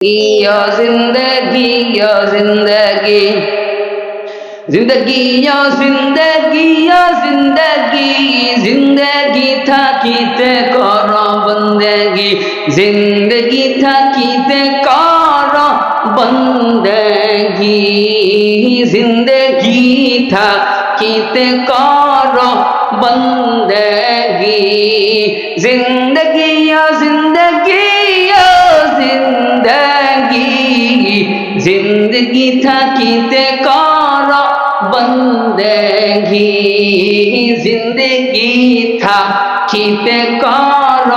या जिंदगी या जिंदगी जिंदगी या जिंदगी या जिंदगी जिंदगी থাকিতে কর বন্দেগি जिंदगी থাকিতে কর বন্দেগি जिंदगी থাকিতে কর বন্দেগি जिंदगी या जिंदगी या जिंदगी जिंदगी থাকিতে কর বন্দেগি जिंदगी থাকিতে কর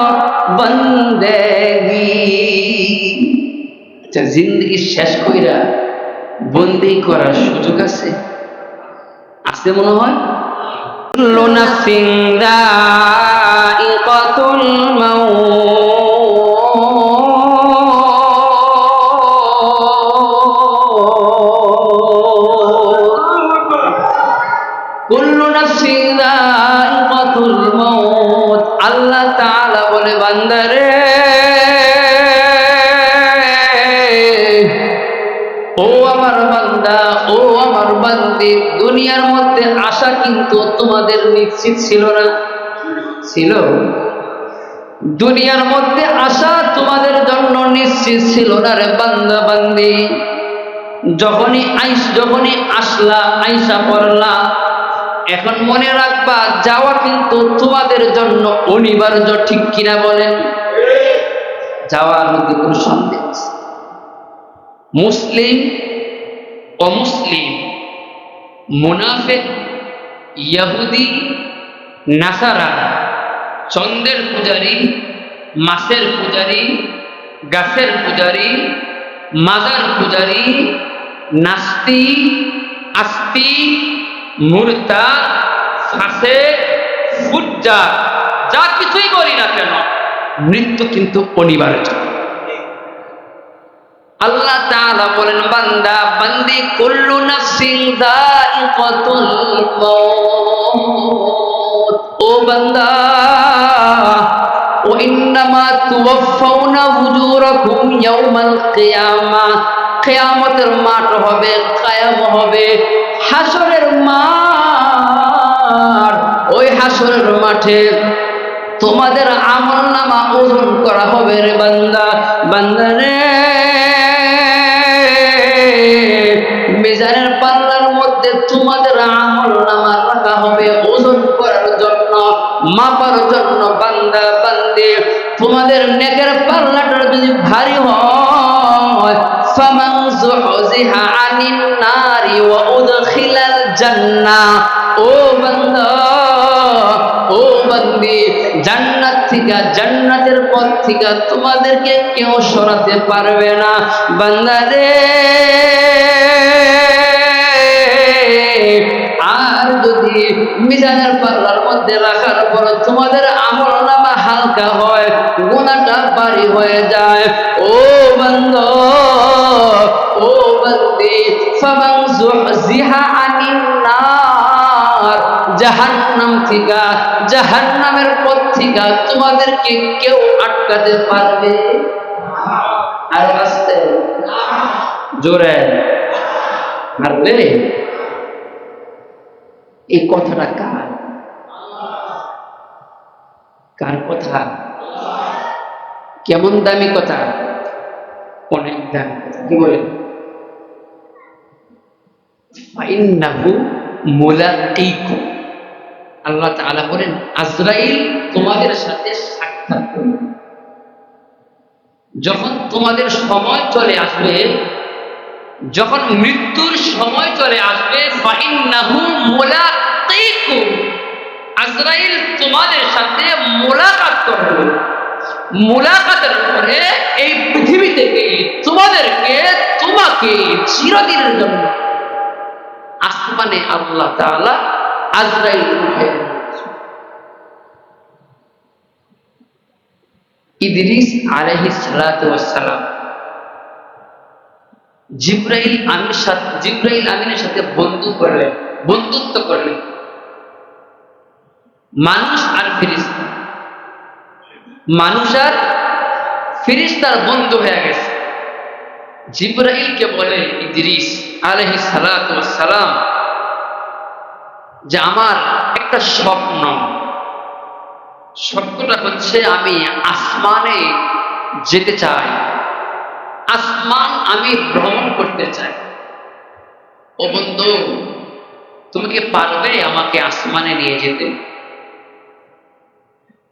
বন্দেগি। আচ্ছা, জিন্দগি শেষ কইরা বন্দি করার সুযোগ আছে? আছে মনে হয়। কুল্লু নাফসিন যায়িকাতুল মাউত কুল্লু নাফসিন যায়িকাতুল মাউত। আল্লাহ তাআলা বলে, বান্দারে, ও আমার বান্দা, ও আমার বান্দি, দুনিয়ার মধ্যে আসা কিন্তু তোমাদের নিশ্চিত ছিল না? ছিল? দুনিয়ার মধ্যে আসা তোমাদের জন্য নিশ্চিত ছিল না রে বান্দা বান্দি। যখনই আসলা, আইসা পড়লা, এখন মনে রাখবা যাওয়া কিন্তু তোমাদের জন্য অনিবার্য, ঠিক কিনা বলেন? যাওয়ার মধ্যে কোনো সন্দেহ আছে? মুসলিম অমুসলিম, মুনাফিক ইহুদি নাসারা, চন্দ্রের পূজারী, মাছের পূজারী, গাছের পূজারী, মাজার পূজারী, নাস্তিক, আস্তিক, মুরতাদ, ফাসিক, ফুজ্জার, যা কিছুই বলি না কেন, মৃত্যু কিন্তু অনিবার্য। আল্লাহ তাআলা বলেন, বান্দা বান্দি, কুল্লু নাফসিন যায়িকাতুল মাউত। ও বান্দা, ওয়া ইন্নামা তুওয়াফাউনা উজুরাকুম ইয়াউমাল কিয়ামা। কিয়ামতের মাঠ হবে, কায়াম হবে, হাসরের মাঠ। ওই হাসরের মাঠে তোমাদের আমলনামা ওজন করা হবে রে বান্দা। বান্দা রে, মিজানের পাল্লার মধ্যে তোমাদের আমলনামা রাখা হবে ওজন করার জন্য, মাপার জন্য। বান্দা বান্দি, তোমাদের নেকের পাল্লাটা যদি ভারী হয়, ফামান যুহজিহা আনিন নারি ওয়া উদখিলাল জান্নাহ। ও বান্দা, ও বান্দি, জান্নাত থেকে, জান্নাতের পথ থেকে তোমাদেরকে কেউ সরাতে পারবে না। বান্দা রে, আর যদি মিজানের পাল্লার মধ্যে রাখার পর তোমাদের আমলনামা হালকা হয়, গুনাহটা ভারী হয়ে যায়, ও বান্দা, ও বান্দি, ফামান যুহজিহা আনিন নার, জাহান্নাম থেকে, জাহান্নামের পথ থেকে তোমাদেরকে কেউ আটকাতে পারবে? আর আসতে জোরে পারবে? এই কথাটা কার? কার কথা? কেমন দামি কথা? অনেক দামি কথা। কি বলেন? ফাইন্নাহু মুলাক্কিকুম। আল্লাহ তাআলা বলেন, আজরাইল তোমাদের সাথে সাক্ষাৎ করবে। যখন তোমাদের সময় চলে আসবে, যখন মৃত্যুর সময় চলে আসবে, ফাইন্নাহু মুলাক্কিকুম, আজরাইল তোমাদের সাথে মুলাকাত করবে। মুলাকাতের পরে এই পৃথিবী থেকে তোমাকে চিরদিনের জন্য আসমানে আল্লাহ তাআলা আজরাইল উঠায়। ইদ্রিস আলাইহিস সালাতু ওয়াস সালাম জিবরাইল আমিনের সাথে বন্ধুত্ব করলেন। মানুষ আর ফেরেশতা, মানুষ আর ফেরেশতার বন্ধু হয়ে গেছে। জিবরাইলকে বলে ইদ্রিস আলাইহিস সালাতু ওয়াস সালাম যে আমার একটা স্বপ্নটা হচ্ছে আমি আসমানে যেতে চাই, আসমান আমি ভ্রমণ করতে চাই। ও বন্ধু, তুমি কি পারবে আমাকে আসমানে নিয়ে যেতে?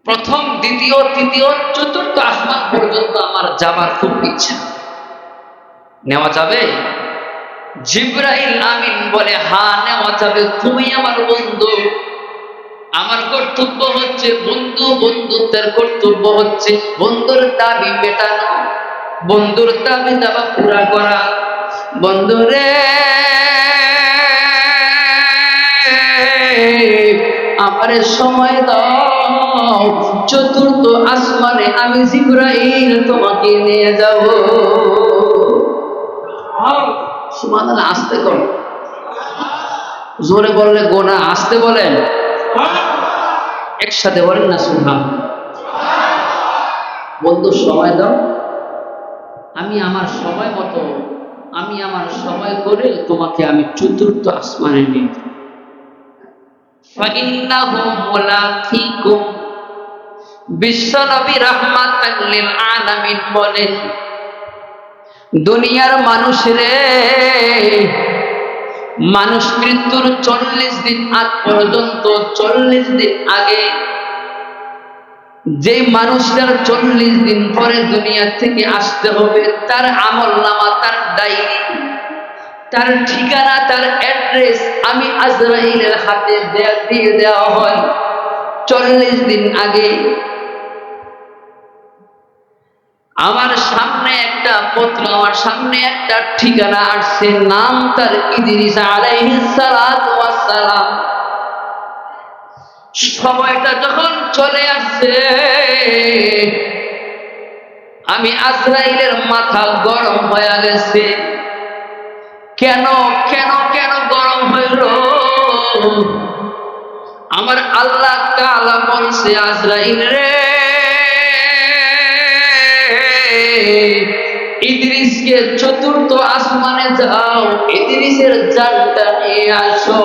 প্রথম, দ্বিতীয়, তৃতীয়, চতুর্থ আসমান পর্যন্ত আমার যাবার খুব ইচ্ছা, নেওয়া যাবে? জিবরাইল আমিন বলে হ্যাঁ, নেওয়া যাবে। তুমি আমার বন্ধু, আমার কর্তব্য হচ্ছে বন্ধুত্বের কর্তব্য হচ্ছে বন্ধুর দাবি মেটানো, বন্ধুর দাবি দাবা পুরা করা। বন্ধুরে, আমারে সময় দাও, চতুর্থ আসমানে আমি জিবরাইল তোমাকে নিয়ে যাব। সুবহানাল্লাহ। আস্তে কর, জোরে বললে গোনা, আস্তে বলেন, একসাথে বলেন না সুবহানাল্লাহ। বন্ধু সময় দাও, আমি আমার সময় মতো, আমি আমার সময় করে তোমাকে আমি চতুর্থ আসমানে নিয়ে যাব। ফাইন্নাহু মুলাকিকুম, বিশ্বনবী রাহমাতাল লিল আলামিন বলেন, দুনিয়ার মানুষ রে, মানুষ মৃত্যুর 40 দিন আগ পর্যন্ত, 40 দিন আগে যে মানুষটার 40 দিন পরে দুনিয়া থেকে আসতে হবে, তার আমলনামা, তার ডায়েরি, তার ঠিকানা, তার অ্যাড্রেস আমি আজরাইলের হাতে দিয়ে দেওয়া হয় 40 দিন আগে। আমার সামনে একটা পত্র, আমার সামনে একটা ঠিকানা আসছে, নাম তার ইদ্রিস আলাইহিস সালাতু ওয়াস সালাম। সময়টা যখন চলে আসছে, আমি আজরাইলের মাথা গরম হয়ে গেছে। কেন কেন কেন গরম হইল? আমার আল্লাহ তাআলা বলছে, আজরাইল রে, ইদ্রিসকে চতুর্থ আসমানে যাও, ইদ্রিসের জানটা নিয়ে আসো।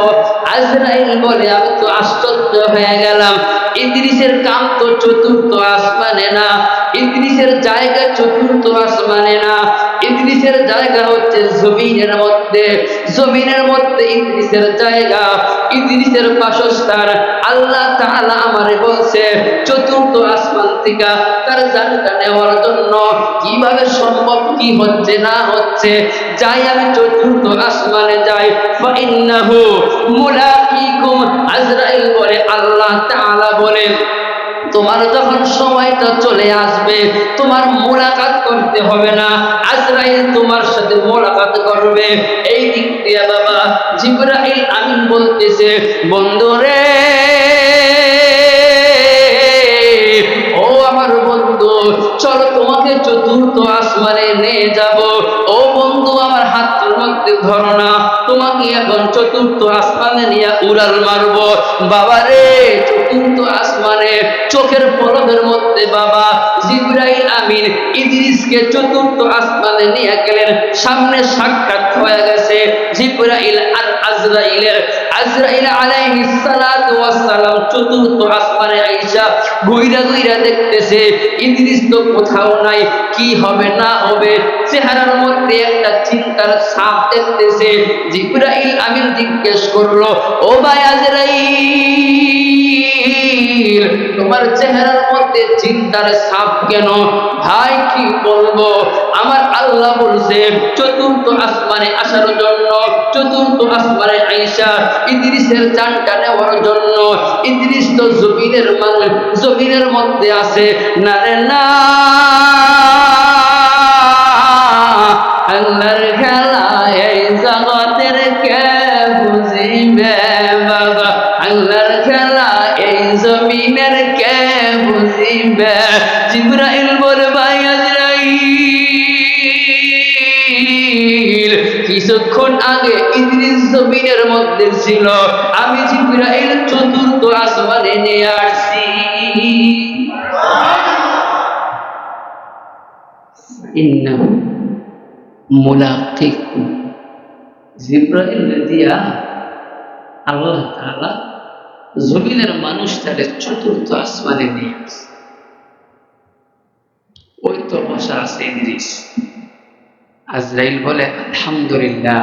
আজরাইল বলে, আমি তো আশ্চর্য হয়ে গেলাম, ইদ্রিসের কাম তো চতুর্থ আসমানে না, ইদ্রিসের জায়গা চতুর্থ আসমানে না, ইদ্রিসের জায়গা হচ্ছে জমিনের মধ্যে, জমিনের মধ্যে ইদ্রিসের জায়গা, ইদ্রিসের বাসস্থান। আল্লাহ তাআলা আমারে বলছে চতুর্থ আসমান থেকে তার জানটা নেওয়ার জন্য। কিভাবে সম্ভব, কি হচ্ছে না হচ্ছে, যাই আমি চতুর্থ আসমানে যাই। ফাইন্নাহু মুলাকিকুম, আজরাইল বলে, আল্লাহ তাআলা বলেন, তোমার যখন সময়টা চলে আসবে, তোমার মোলাকাত করতে হবে না, আজরাইল তোমার সাথে মোলাকাত করবে। এই দিক দিয়ে বাবা জিবরাইল আমিন বলতেছে, বন্ধুরে, ও আমার বন্ধু, চলো তোমাকে চতুর্থ আসমানে নিয়ে যাব। ও বন্ধু, আমার হাতের মধ্যে ধরো না, তোমাকে এখন চতুর্থ আসমানে নিয়ে উড়াল মারবো। বাবারে, চতুর্থ আসমানে চোখের পলকের মধ্যে বাবা জিবরাইল আমিন ইদ্রিসকে চতুর্থ আসমানে নিয়ে গেলেন। সামনে সাক্ষাৎ হয়ে গেছে জিবরাইল আর আজরাইলের। আজরাইল আলাইহিস সালাতু ওয়াস সালাম চতুর্থ আসমানে আইসা ঘুইরা ঘুইরা দেখতেছে ইদ্রিস তো কোথাও নাই, কি হবে না হবে, চেহারার মধ্যে একটা চিন্তার ছাপ দেখতেছে। জিবরাইল আমিন জিজ্ঞেস করলো, ও ভাই আজরাইল, তোমার চেহারার মধ্যে চিন্তার ছাপ কেন? ভাই কি বলবো, আমার আল্লাহ বলছে চতুর্থ আসমানে আসার জন্য, চতুর্থ আসমানে আইসা ইদ্রিসের জানটা নেওয়ার জন্য। ইদ্রিস তো জমিনের মানুষ, জমিনের মধ্যে আছে না রে না। আল্লাহর খেলা এই জগতের কে বুঝিবে বাবা, আল্লাহর খেলা এই জমিনের কে বুঝিবে। জিবরাইল বলে, ভাই আজরাইল, কিছুক্ষণ আগে ইদ্রিস জমিনের মধ্যে ছিল, আমি জিবরাইল চতুর্থ আসমানে নিয়ে আসছি। ইন্নাহু মুলাকিকুম। জিব্রাইল দিয়া আল্লাহ তাআলা জমিনের মানুষটারে চতুর্থ আসমানে নিয়ে আসে। ওই তো বসা আছে ইদ্রিস। আজরাইল বলে আলহামদুলিল্লাহ,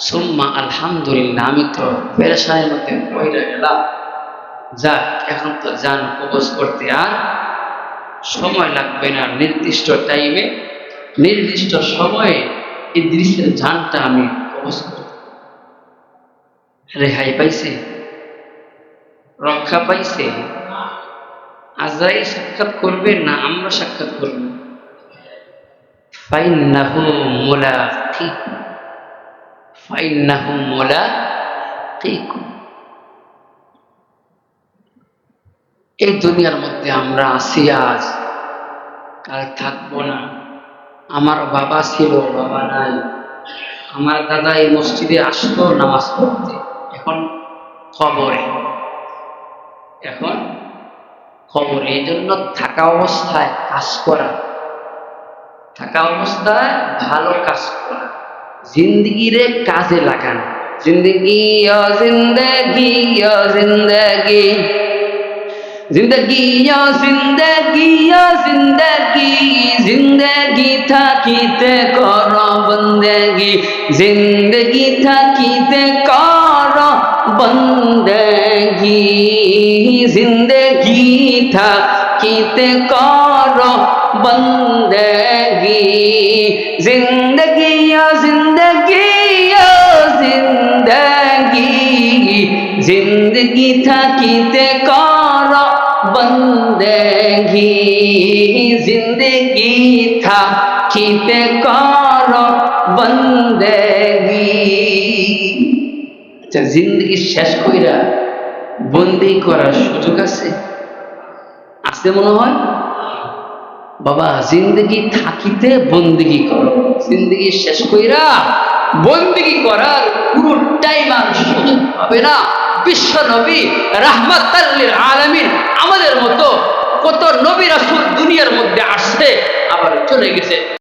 সুম্মা আলহামদুলিল্লাহ, আমি তো পেরেশানির মধ্যে পড়ে গেলাম, যাক এখন তো জান কবজ করতে আর সময় লাগবে না, নির্দিষ্ট টাইমে নির্দিষ্ট সময়ে ইদ্রিসের জানটা আমি কবজ করতে রেহাই পাইছে, রক্ষা পাইছে। আজরাইল সাক্ষাৎ করবে না আমরা সাক্ষাৎ করব? ফাইন্নাহু মুলাকিকুম, ফাইন্নাহু মুলাকিকুম। এই দুনিয়ার মধ্যে আমরা আছি, আজ কাল থাকবো না। আমার বাবা ছিল, বাবা নাই। আমার দাদা এই মসজিদে আসতো নামাজ পড়তে, এখন কবরে, এখন কবরে। এই জন্য থাকা অবস্থায় কাজ করা, থাকা অবস্থায় ভালো কাজ করা, জিন্দগিরে কাজে লাগানো। জিন্দগি ও জিন্দগি ও জিন্দগি, জিন্দগি ও জিন্দগি ও জিন্দগি, জিন্দগি থাকিতে কর বন্দেগি, জিন্দগি থাকিতে কর বন্দেগি, জিন্দগি থাকিতে কর বন্দেগি, জিন্দগি ও জিন্দগি ও জিন্দগি, জিন্দগি থাকিতে কর বন্দেগি, জিন্দগি থাকিতে কর বন্দেগি। আচ্ছা, জিন্দগি শেষ কইরা বন্দি করার সুযোগ আছে? আছে মনে হয়? বাবা, জিন্দগি থাকিতে বন্দিগি করো, জিন্দগি শেষ কইরা বন্দিগি করার পুরো টাইম আর সুযোগ হবে না। বিশ্ব নবী রাহমাতাল লিল আলামিন আমাদের মতো কত নবী রাসূল দুনিয়ার মধ্যে আসছে, আবার চলে গেছে।